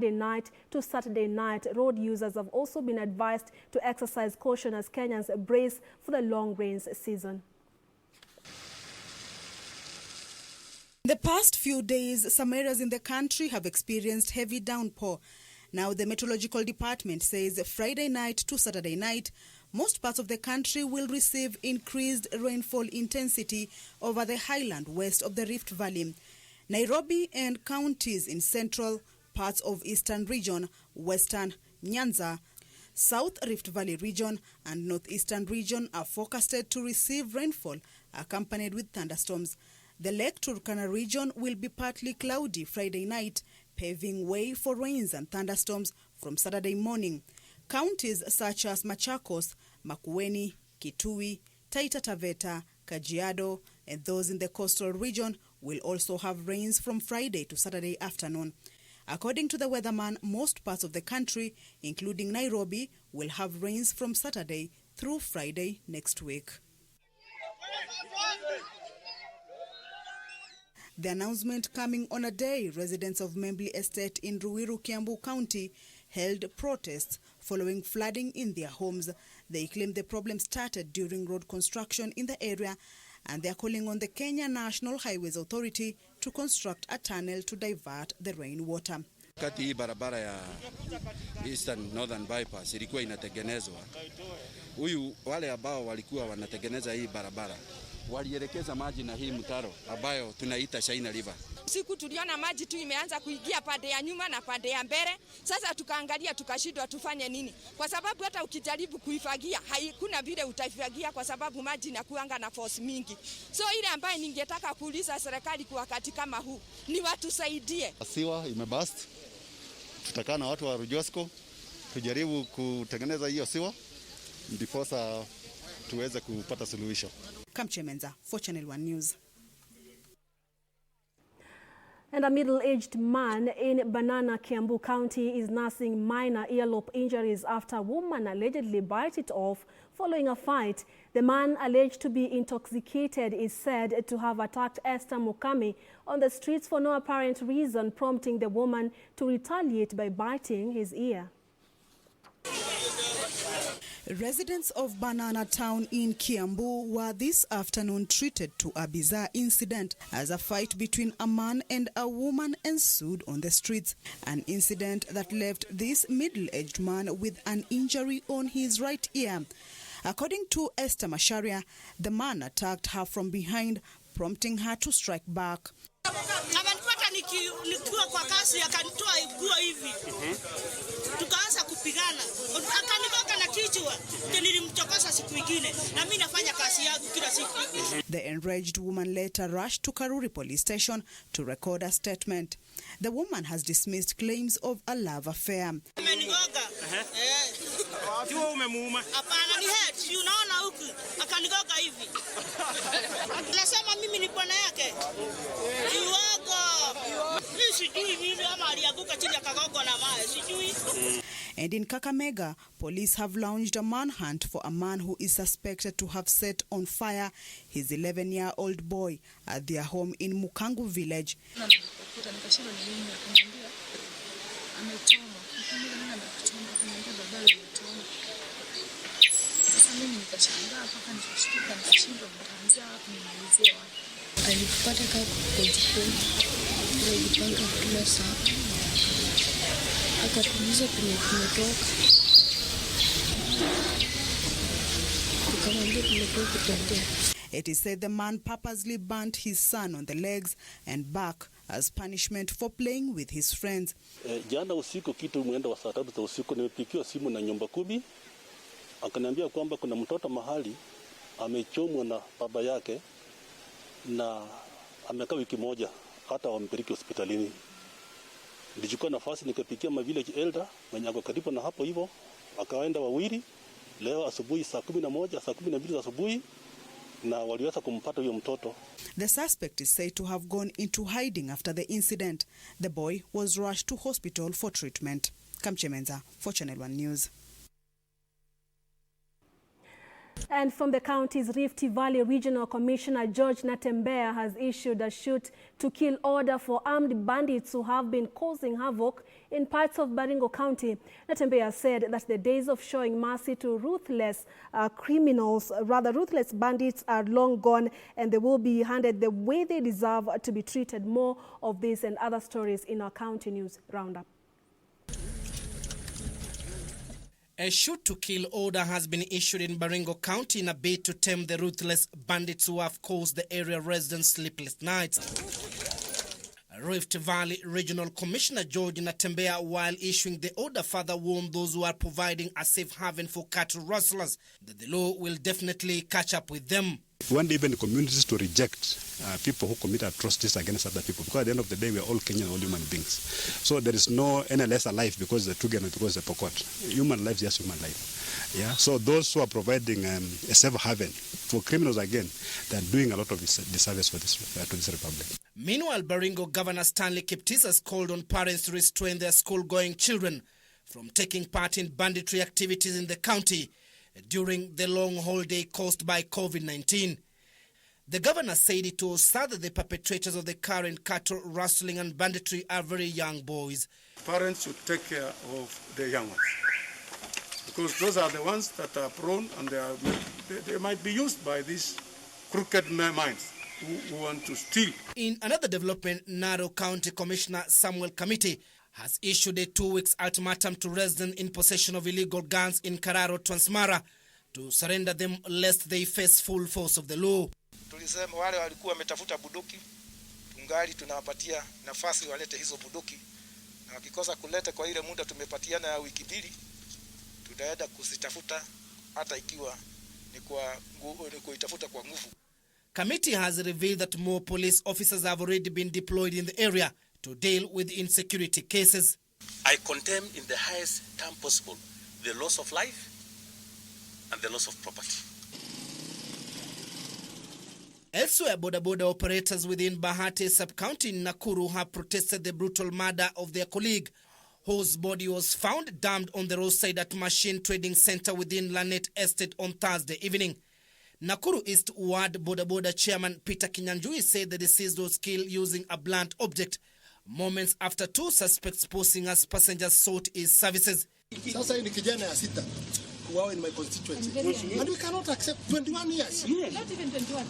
Friday night to Saturday night. Road users have also been advised to exercise caution as Kenyans brace for the long rains season. In the past few days, some areas in the country have experienced heavy downpour. Now, the Meteorological Department says Friday night to Saturday night, most parts of the country will receive increased rainfall intensity over the highland west of the Rift Valley. Nairobi and counties in central parts of Eastern Region, Western, Nyanza, South Rift Valley region and Northeastern region are forecasted to receive rainfall accompanied with thunderstorms. The Lake Turkana region will be partly cloudy Friday night, paving way for rains and thunderstorms from Saturday morning. Counties such as Machakos, Makueni, Kitui, Taita Taveta, Kajiado, and those in the coastal region will also have rains from Friday to Saturday afternoon. According to the weatherman, most parts of the country, including Nairobi, will have rains from Saturday through Friday next week. The announcement coming on a day residents of Membli Estate in Ruiru, Kiambu County held protests following flooding in their homes. They claim the problem started during road construction in the area, and they are calling on the Kenya National Highways Authority to construct a tunnel to divert the rainwater. Kati hii barabara ya Eastern Northern Bypass ilikuwa inatengenezwa. Wale ambao walikuwa wanatengeneza hii barabara walielekeza maji na hii mtaro ambayo tunaita China River. Siku tuliona maji tu imeanza kuingia pande ya nyuma na pande ya mbele. Sasa tukaangalia tukashindwa tufanye nini? Kwa sababu hata ukijaribu kuifagia hakuna vile utaifagia kwa sababu maji inakuanga na force mingi. So ile ambaye ningetaka kuuliza serikali kwa wakati kama huu ni watusaidie. Siwa imebust. Tutakaa na watu wa Rujosco tujaribu kutengeneza hiyo siwa ndiposa tuweze kupata suluhisho. Kamchemenza for Channel 1 News. And a middle-aged man in Banana, Kiambu County is nursing minor earlobe injuries after a woman allegedly bit it off following a fight. The man, alleged to be intoxicated, is said to have attacked Esther Mukami on the streets for no apparent reason, prompting the woman to retaliate by biting his ear. Residents of Banana Town in Kiambu were this afternoon treated to a bizarre incident as a fight between a man and a woman ensued on the streets. An incident that left this middle-aged man with an injury on his right ear. According to Esther Masharia, the man attacked her from behind, prompting her to strike back. Nikiwa kwa kasi akanitoa iguo hivi. Tukaanza kupigana. Akanigonga na kichwa. Nilimchokoza siku nyingine na mimi nafanya kazi yangu kila siku. The enraged woman later rushed to Karuri police station to record a statement. The woman has dismissed claims of a love affair. Amenigonga. Wewe umemuuma? Hapana, ni head. Unaona huku akanigonga hivi. Anasema mimi ni bwana yake. And in Kakamega, police have launched a manhunt for a man who is suspected to have set on fire his 11-year-old boy at their home in Mukangu village. Alipata kwa kujipanga kila saa akatuliza kwenye kumetoka tukamwambia tumetoka kutembea. It is said the man purposely burnt his son on the legs and back as punishment for playing with his friends. Jana usiku kitu mwendo wa saa 3 za usiku nimepigiwa simu na nyumba kumi. Akaniambia kwamba kuna mtoto mahali amechomwa na baba yake na amekaa wiki moja hata wampeleke hospitalini. Nilichukua nafasi nikapikia village elder mwenye ako karibu na hapo hivyo, akaenda wawili leo asubuhi saa 11 saa 12 za asubuhi na waliweza kumpata huyo mtoto. The suspect is said to have gone into hiding after the incident. The boy was rushed to hospital for treatment. Kamchemenza for Channel 1 News. And from the county's Rift Valley Regional Commissioner George Natembeya has issued a shoot-to-kill order for armed bandits who have been causing havoc in parts of Baringo County. Natembeya said that the days of showing mercy to ruthless ruthless bandits are long gone, and they will be handed the way they deserve to be treated. More of this and other stories in our County News Roundup. A shoot-to-kill order has been issued in Baringo County in a bid to tame the ruthless bandits who have caused the area residents sleepless nights. Rift Valley Regional Commissioner George Natembeya, while issuing the order, further warned those who are providing a safe haven for cattle rustlers that the law will definitely catch up with them. We want even communities to reject people who commit atrocities against other people, because at the end of the day, we are all Kenyan, all human beings. So there is no any lesser life because the Tugen or because the Pokot. Human life is just human life. Yeah. So those who are providing a safe haven for criminals, again, they are doing a lot of disservice for to this republic. Meanwhile, Baringo Governor Stanley Kiptis has called on parents to restrain their school-going children from taking part in banditry activities in the county during the long holiday caused by COVID-19. The governor said it was sad that the perpetrators of the current cattle rustling and banditry are very young boys. Parents should take care of the young ones, because those are the ones that are prone, and they might be used by these crooked minds who want to steal. In another development, Narrow County Commissioner Samuel Kamiti has issued a 2-week ultimatum to residents in possession of illegal guns in Kararo, Transmara to surrender them lest they face full force of the law. Tulisema wale walikuwa wametafuta bunduki, tungali tunawapatia nafasi walete hizo bunduki, na wakikosa kuleta kwa ile muda tumepatiana ya wiki 2, tutaenda kuzitafuta hata ikiwa ni kuitafuta kwa nguvu. Committee has revealed that more police officers have already been deployed in the area to deal with insecurity cases. I condemn in the highest term possible the loss of life and the loss of property. Elsewhere, boda operators within Bahati sub-county in Nakuru have protested the brutal murder of their colleague, whose body was found dumped on the roadside at Machine Trading Center within Lanet Estate on Thursday evening. Nakuru East Ward boda chairman Peter Kinyanjui said the deceased was killed using a blunt object moments after 2 suspects posing as passengers sought his services. Sasa ni kijana ya 6 wao in my constituency, and we cannot accept 21 years. Not even 21.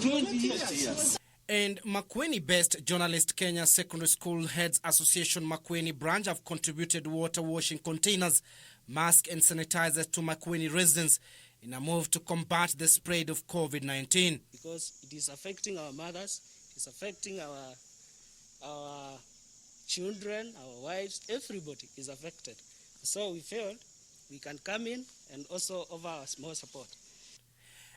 20 years. And Makueni-based Journalist Kenya Secondary School Heads Association Makueni branch have contributed water washing containers, masks and sanitizers to Makueni residents in a move to combat the spread of COVID-19. Because it is affecting our mothers, it is affecting our children, our wives, everybody is affected. So we felt we can come in and also offer our small support.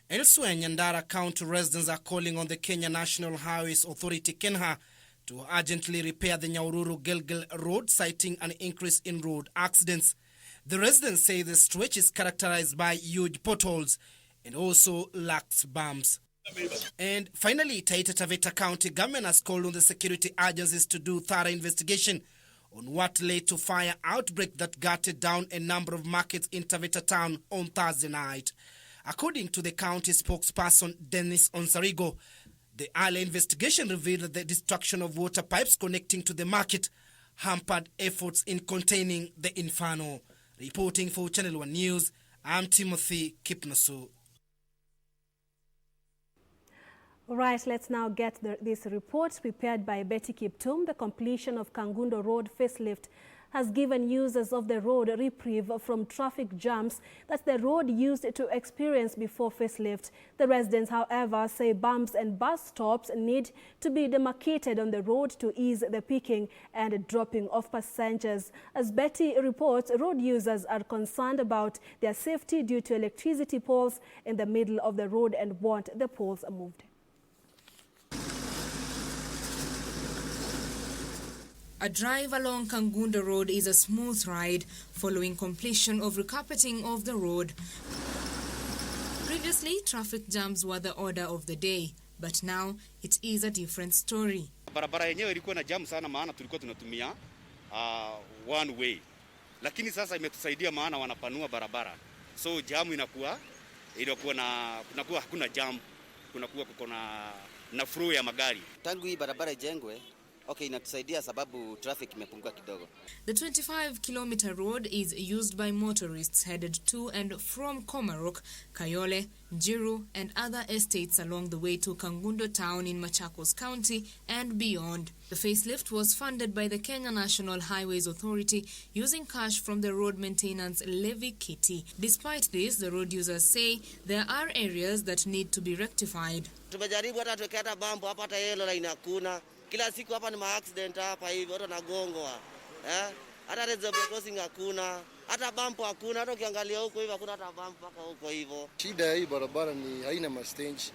Elsewhere, Nyandara County residents are calling on the Kenya National Highways Authority, KENHA, to urgently repair the Nyahururu-Gilgil road, citing an increase in road accidents. The residents say the stretch is characterized by huge potholes and also lacks bumps. And finally, Taita Taveta County government has called on the security agencies to do thorough investigation on what led to fire outbreak that gutted down a number of markets in Taveta town on Thursday night. According to the county spokesperson Dennis Onsarigo, the early investigation revealed that the destruction of water pipes connecting to the market hampered efforts in containing the inferno. Reporting for Channel 1 News, I'm Timothy Kipnasu. All right, let's now get this report prepared by Betty Kiptum. The completion of Kangundo Road facelift has given users of the road a reprieve from traffic jams that the road used to experience before facelift. The residents, however, say bumps and bus stops need to be demarcated on the road to ease the picking and dropping of passengers. As Betty reports, road users are concerned about their safety due to electricity poles in the middle of the road and want the poles moved. A drive along Kangundo Road is a smooth ride following completion of recarpeting of the road. Previously, traffic jams were the order of the day, but now it is a different story. Barabara yenyewe ilikuwa na jam sana, maana tulikuwa tunatumia one way. Lakini sasa imetusaidia maana wanapanua barabara. So jamu inakuwa ili kunakuwa hakuna jam, kuko na flow ya magari. Tangu hii barabara ijengwe, inatusaidia sababu traffic imepungua kidogo. The 25-kilometer road is used by motorists headed to and from Komarok, Kayole, Njiru, and other estates along the way to Kangundo town in Machakos County and beyond. The facelift was funded by the Kenya National Highways Authority using cash from the road maintenance levy kitty. Despite this, the road users say there are areas that need to be rectified. Tumejaribu hata tukata bambo hapa, hata yellow line hakuna. Kila siku hapa ni accident hapa hivi, watu wanagongwa. Hata reserve crossing hakuna, hata bump hakuna, hata ukiangalia huko hivi hakuna hata bump mpaka huko hivyo. Shida ya hii barabara ni haina mastage.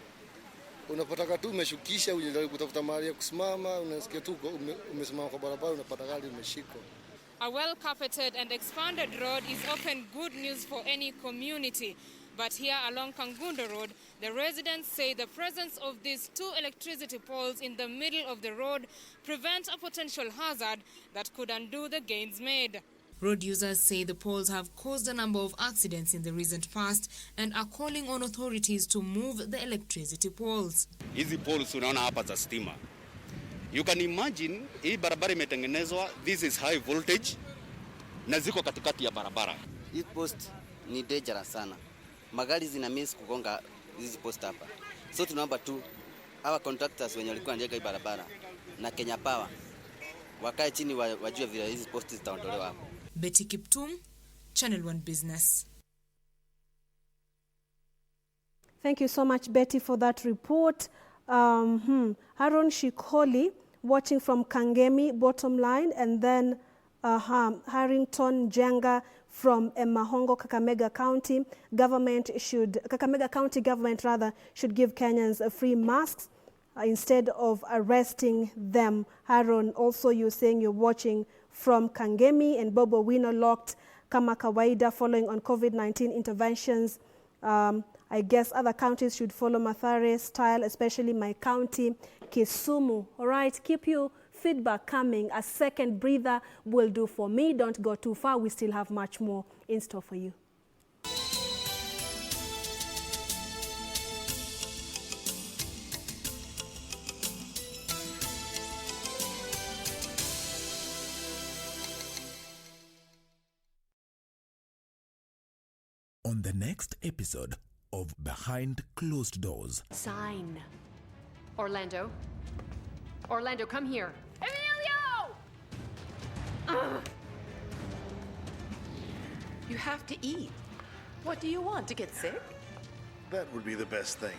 Unapotaka tu umeshukisha, unajaribu kutafuta mahali ya kusimama, unasikia tu umesimama kwa barabara, unapata gari imeshikwa. A well-carpeted and expanded road is often good news for any community. But here along Kangundo Road, the residents say the presence of these 2 electricity poles in the middle of the road prevents a potential hazard that could undo the gains made. Road users say the poles have caused a number of accidents in the recent past and are calling on authorities to move the electricity poles. Hizi poles unaona hapa za stima. You can imagine hii barabara imetengenezwa, this is high voltage, na ziko katikati ya barabara. Hii post ni dangerous sana. Magari zina miss kugonga hizi post hapa. So tunaomba tu hawa contractors wenye walikuwa wanajenga hii barabara na Kenya Power wakae chini wajue vile hizi post zitaondolewa hapo. Betty Kiptum, Channel 1 Business. Thank you so much, Betty, for that report. Haron Shikoli, watching from Kangemi, bottom line, and then Harrington Jenga from Mahongo, Kakamega County. Kakamega County government should give Kenyans free masks instead of arresting them. Haron, also you're saying you're watching from Kangemi, and Bobo Wino locked kama kawaida following on COVID-19 interventions. I guess other counties should follow Mathare style, especially my county, Kisumu. All right, keep your feedback coming. A second breather will do for me. Don't go too far. We still have much more in store for you. On the next episode of Behind Closed Doors. Sign. Orlando. Orlando, come here. Emilio! You have to eat. What do you want, to get sick? That would be the best thing.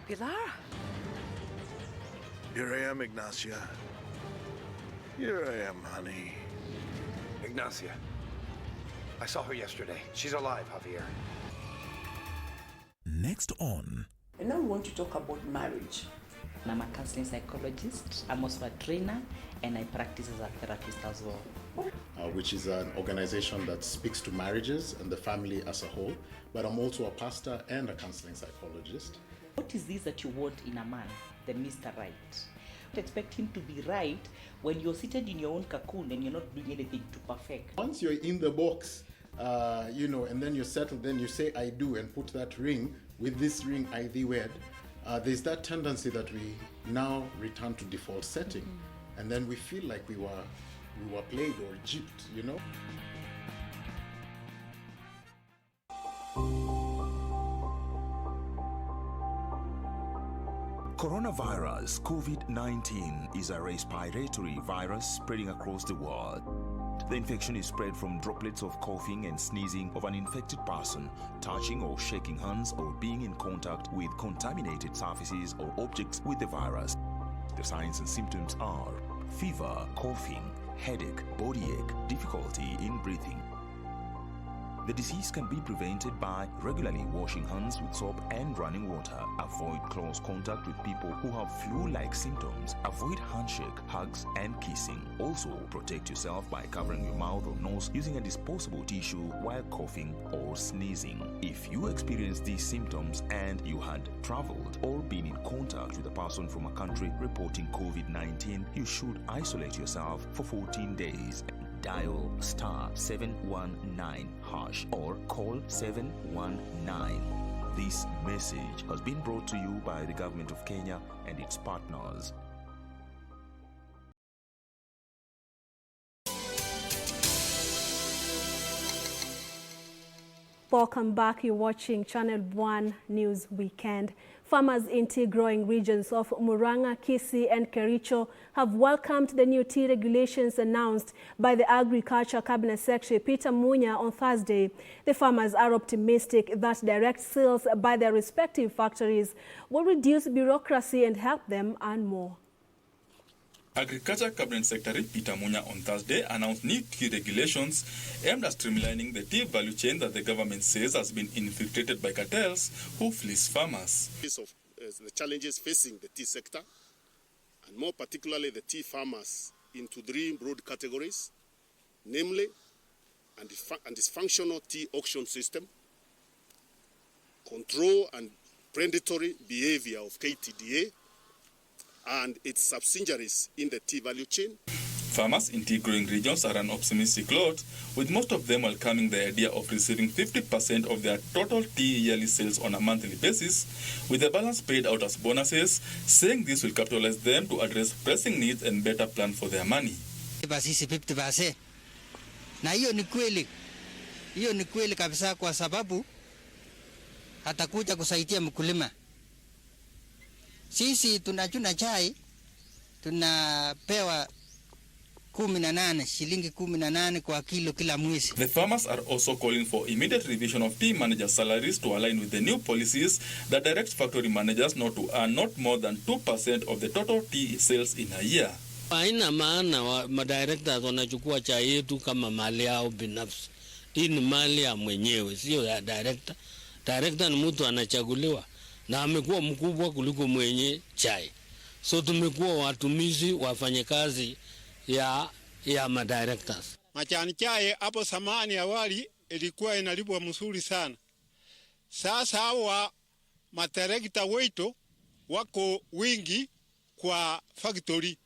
Pilar? Here I am, Ignacia. Here I am, honey. Ignacia. I saw her yesterday. She's alive, Javier. Next on. And now we want to talk about marriage. I'm a counseling psychologist. I'm also a trainer, and I practice as a therapist as well. Which is an organization that speaks to marriages and the family as a whole. But I'm also a pastor and a counseling psychologist. What is this that you want in a man, the Mr. Right? Expect him to be right when you're seated in your own cocoon and you're not doing anything to perfect. Once you're in the box, and then you're settled, then you say I do and put that ring. With this ring I thee wed. There's that tendency that we now return to default setting, and then we feel like we were played or gypped, you know. Coronavirus COVID-19 is a respiratory virus spreading across the world. The infection is spread from droplets of coughing and sneezing of an infected person, touching or shaking hands, or being in contact with contaminated surfaces or objects with the virus. The signs and symptoms are fever, coughing, headache, body ache, difficulty in breathing. The disease can be prevented by regularly washing hands with soap and running water. Avoid close contact with people who have flu-like symptoms. Avoid handshake, hugs, and kissing. Also, protect yourself by covering your mouth or nose using a disposable tissue while coughing or sneezing. If you experience these symptoms and you had traveled or been in contact with a person from a country reporting COVID-19, you should isolate yourself for 14 days. dial *719# or call 719. This message has been brought to you by the Government of Kenya and its partners. Welcome back. You're watching Channel 1 News Weekend. Farmers in tea-growing regions of Murang'a, Kisii and Kericho have welcomed the new tea regulations announced by the Agriculture Cabinet Secretary Peter Munya on Thursday. The farmers are optimistic that direct sales by their respective factories will reduce bureaucracy and help them earn more. Agriculture Cabinet Secretary Peter Munya on Thursday announced new tea regulations aimed at streamlining the tea value chain that the government says has been infiltrated by cartels who fleece farmers. Of the challenges facing the tea sector, and more particularly the tea farmers, into three broad categories, namely a dysfunctional tea auction system, control and predatory behavior of KTDA, and its subsidiaries in the tea value chain. Farmers in tea-growing regions are an optimistic lot, with most of them welcoming the idea of receiving 50% of their total tea yearly sales on a monthly basis, with the balance paid out as bonuses, saying this will capitalize them to address pressing needs and better plan for their money. Basisi 50%. Na hiyo ni kweli kabisa, kwa sababu atakuja kusaidia mkulima. Sisi tunachuna chai, tunapewa 18 shilingi 18 kwa kilo kila mwezi. The farmers are also calling for immediate revision of tea managers' salaries to align with the new policies that direct factory managers not to earn not more than 2% of the total tea sales in a year. Haina maana madirectors wanachukua chai yetu kama mali yao binafsi. Hii ni mali ya mwenyewe, sio ya director. Director ni mtu anachaguliwa na amekuwa mkubwa kuliko mwenye chai. So tumekuwa watumizi wafanyakazi ya madirectors. Majani chai hapo zamani awali ilikuwa inalipwa mzuri sana. Sasa hawa madirector wetu wako wingi kwa factory.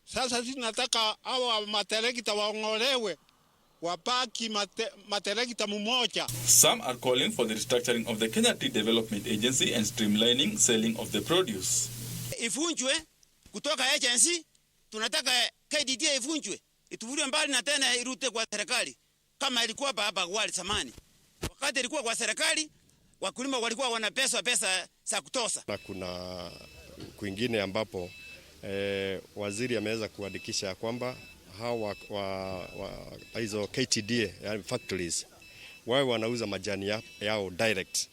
Sasa sisi nataka hawa madirector waongolewe, wapaki madirector mmoja. Some are calling for the restructuring of the Kenya Tea Development Agency and streamlining selling of the produce. Ifunjwe kutoka agency, tunataka KDDA ifunjwe, ituvuliwe mbali na tena irute kwa serikali kama ilikuwa baba wali zamani. Wakati ilikuwa kwa serikali, wakulima walikuwa wana pesa za kutosha. Na kuna kwingine ambapo waziri ameweza kuandikisha kwamba hawa hizo KTDA, yani factories, wao wanauza majani yao direct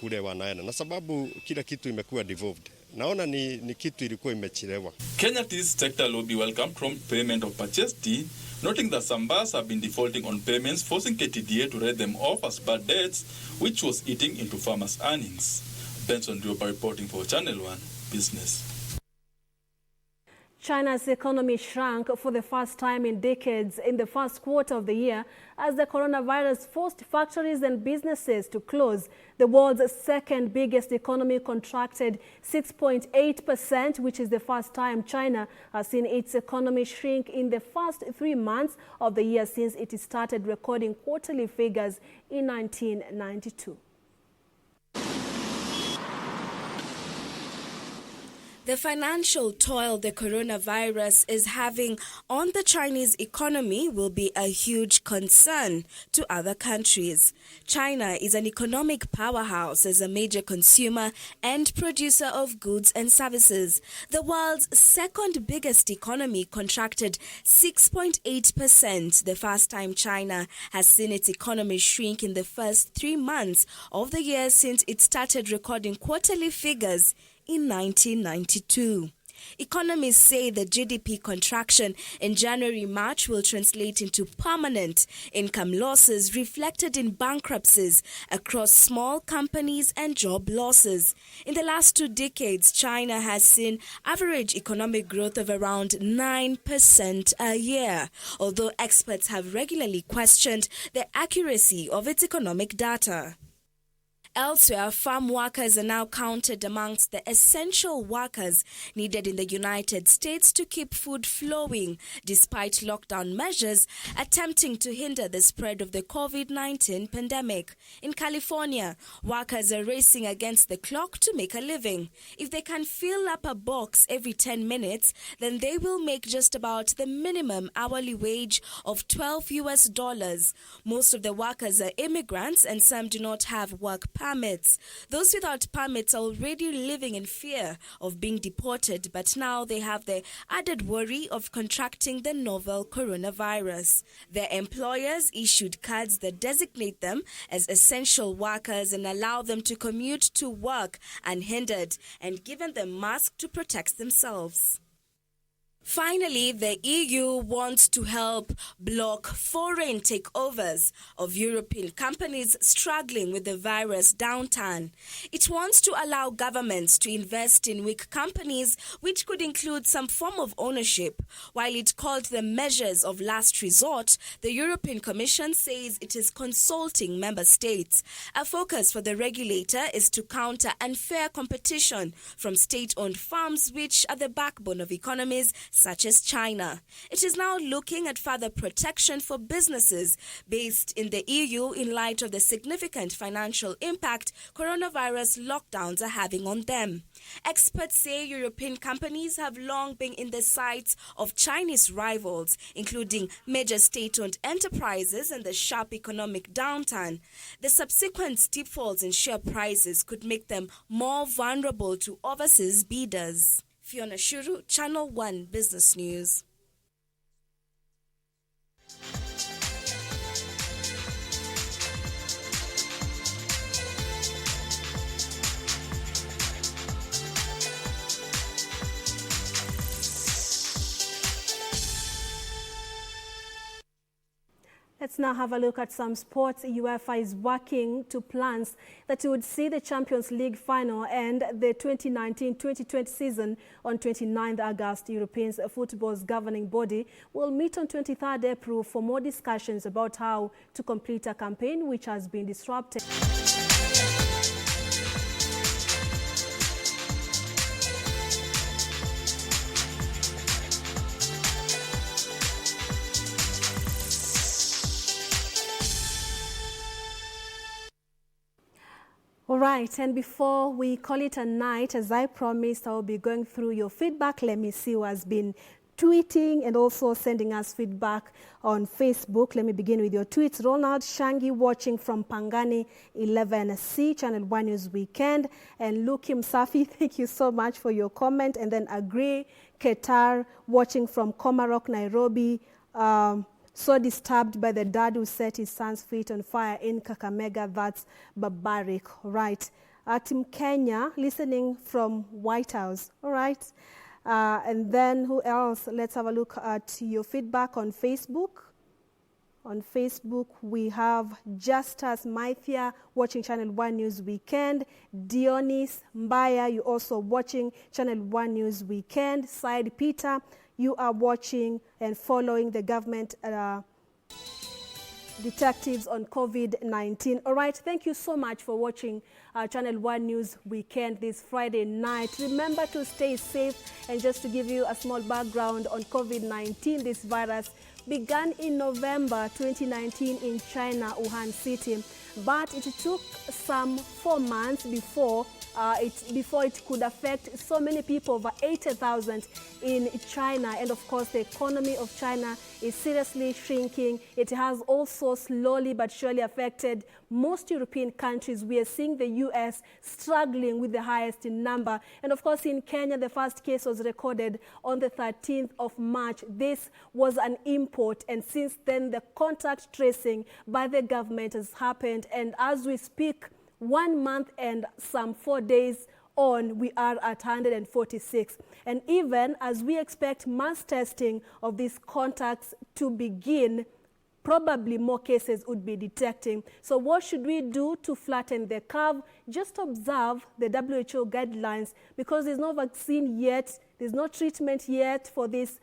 kule wanaenda, na sababu kila kitu imekuwa devolved. Naona ni kitu ilikuwa imechelewa. Kenya Tea sector lobby welcomed prompt payment of purchased tea, noting that some bars have been defaulting on payments, forcing KTDA to write them off as bad debts, which was eating into farmers' earnings. Benson Rioba reporting for Channel 1 Business. China's economy shrank for the first time in decades in the first quarter of the year as the coronavirus forced factories and businesses to close. The world's second biggest economy contracted 6.8%, which is the first time China has seen its economy shrink in the first 3 months of the year since it started recording quarterly figures in 1992. The financial toll the coronavirus is having on the Chinese economy will be a huge concern to other countries. China is an economic powerhouse as a major consumer and producer of goods and services. The world's second biggest economy contracted 6.8%, the first time China has seen its economy shrink in the first 3 months of the year since it started recording quarterly figures in 1992. Economists say the GDP contraction in January-March will translate into permanent income losses reflected in bankruptcies across small companies and job losses. In the last 2 decades, China has seen average economic growth of around 9% a year, although experts have regularly questioned the accuracy of its economic data. Elsewhere, farm workers are now counted amongst the essential workers needed in the United States to keep food flowing, despite lockdown measures attempting to hinder the spread of the COVID-19 pandemic. In California, workers are racing against the clock to make a living. If they can fill up a box every 10 minutes, then they will make just about the minimum hourly wage of $12. Most of the workers are immigrants and some do not have work permits. Those without permits are already living in fear of being deported, but now they have the added worry of contracting the novel coronavirus. Their employers issued cards that designate them as essential workers and allow them to commute to work unhindered and given them masks to protect themselves. Finally, the EU wants to help block foreign takeovers of European companies struggling with the virus downturn. It wants to allow governments to invest in weak companies, which could include some form of ownership. While it called them measures of last resort, the European Commission says it is consulting member states. A focus for the regulator is to counter unfair competition from state-owned firms, which are the backbone of economies such as China. It is now looking at further protection for businesses based in the EU in light of the significant financial impact coronavirus lockdowns are having on them. Experts say European companies have long been in the sights of Chinese rivals, including major state-owned enterprises, and the sharp economic downturn. The subsequent steep falls in share prices could make them more vulnerable to overseas bidders. Fiona Shuru, Channel 1 Business News. Let's now have a look at some sports. UEFA is working to plans that would see the Champions League final and the 2019-2020 season on 29th August. European football's governing body will meet on 23rd April for more discussions about how to complete a campaign which has been disrupted. All right, and before we call it a night, as I promised, I'll be going through your feedback. Let me see who has been tweeting and also sending us feedback on Facebook. Let me begin with your tweets. Ronald Shangi watching from Pangani 11C, Channel 1 News Weekend. And Lukim Safi, thank you so much for your comment. And then Agree Ketar watching from Komarok, Nairobi. So disturbed by the dad who set his son's feet on fire in Kakamega. That's barbaric. All right. Team Kenya listening from White House. All right. And then who else? Let's have a look at your feedback on Facebook. On Facebook, we have Justus Maithia watching Channel 1 News Weekend. Dionis Mbaya, you also watching Channel 1 News Weekend. Side Peter, you are watching and following the government detectives on COVID-19. All right, thank you so much for watching Channel 1 News Weekend this Friday night. Remember to stay safe, and just to give you a small background on COVID-19, this virus began in November 2019 in China, Wuhan City, but it took some 4 months before it could affect so many people, over 80,000 in China. And of course, the economy of China is seriously shrinking. It has also slowly but surely affected most European countries. We are seeing the US struggling with the highest number. And of course, in Kenya, the first case was recorded on the 13th of March. This was an import. And since then, the contact tracing by the government has happened. And as we speak, 1 month and some 4 days on, we are at 146. And even as we expect mass testing of these contacts to begin, probably more cases would be detecting. So what should we do to flatten the curve? Just observe the WHO guidelines, because there's no vaccine yet, there's no treatment yet for this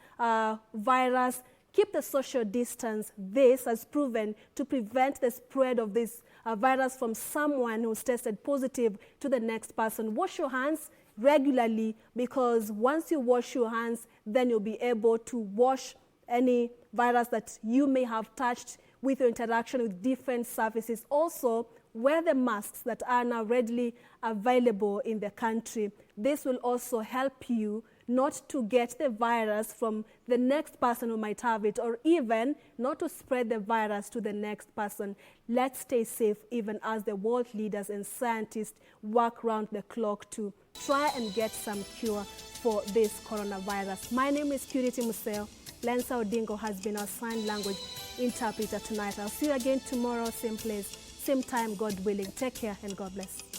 virus. Keep the social distance. This has proven to prevent the spread of this a virus from someone who's tested positive to the next person. Wash your hands regularly, because once you wash your hands, then you'll be able to wash any virus that you may have touched with your interaction with different surfaces. Also, wear the masks that are now readily available in the country. This will also help you not to get the virus from the next person who might have it, or even not to spread the virus to the next person. Let's stay safe, even as the world leaders and scientists work round the clock to try and get some cure for this coronavirus. My name is Purity Museo. Lensa Odingo has been our sign language interpreter tonight. I'll see you again tomorrow, same place, same time, God willing. Take care and God bless.